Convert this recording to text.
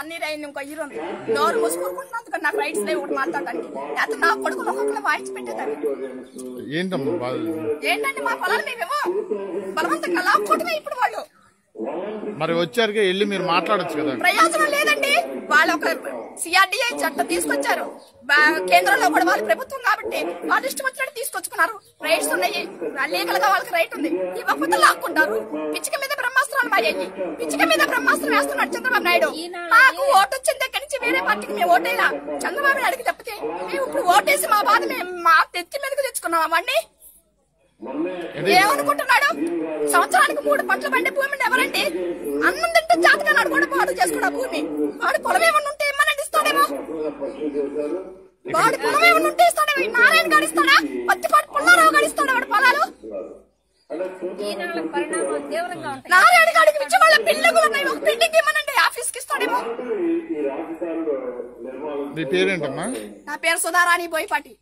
1 year అయింది, ఇంకో year ఉంది. నోరు మూసుకుంటున్నందుకు నాకు రైట్స్ లేవు ఒకటి మాట్లాడడానికి. లేకపోతే నా కొడుకులు ఒక్కొక్కరు వాయించి పెట్టేదాన్ని. ఏంటండి మా పొలాలు మేమేమో బలవంతంగా లాక్కోవటమే ఇప్పుడు వాళ్ళు. మరి వచ్చారుగా వెళ్ళి మీరు మాట్లాడొచ్చు కదా. ప్రయోజనం లేదండి. వాళ్ళు ఒక సిఆర్డిఐ చట్టం తీసుకొచ్చారు. కేంద్రంలో కూడా వాళ్ళు ప్రభుత్వం కాబట్టి వాళ్ళు ఇష్టం వచ్చినట్టు తీసుకొచ్చుకున్నారు. రైట్స్ ఉన్నాయి, లీగల్ గా వాళ్ళకి రైట్ ఉంది. ఇవ్వకపోతే లాక్కుంటారు. పిచ్చిక మీద బ్రహ్మాస్త్రాలు మాయ్యాయి. పిచ్చిక మీద బ్రహ్మాస్త్రం వేస్తున్నాడు చంద్రబాబు నాయుడు. మాకు ఓటు వచ్చిన దగ్గర నుంచి వేరే పార్టీకి మేము ఓటేలా చంద్రబాబు నాయుడుకి తప్పితే మేము ఇప్పుడు ఓటేసి మా బాధ మేము మా తెచ్చి మీదకి తెచ్చుకున్నాం. అవన్నీ ఏమనుకుంటున్నాడు? సంవత్సరానికి 3 పంటలు పండే భూమిని ఎవరండి? అన్నం తింటే జాతకాలు కూడా పాడు చేసుకున్న భూమి. వాడు పొలం ఏమన్నా ఉంటే ఏమన్నా ఇస్తాడేమో. వాడు పొలం ఏమన్నా ఉంటే ఇస్తాడేమో. నారాయణ గడిస్తాడా? పత్తిపాటి పుల్లారావు గడిస్తాడా వాడు పొలాలు? నారాయణ గాడికి ఇచ్చి వాళ్ళ బిల్డింగులు ఉన్నాయి. ఒక బిల్డింగ్ ఏమనండి ఆఫీస్ కి ఇస్తాడేమో. మీ పేరేంటమ్మా? నా పేరు సుధారాణి బోయపాటి.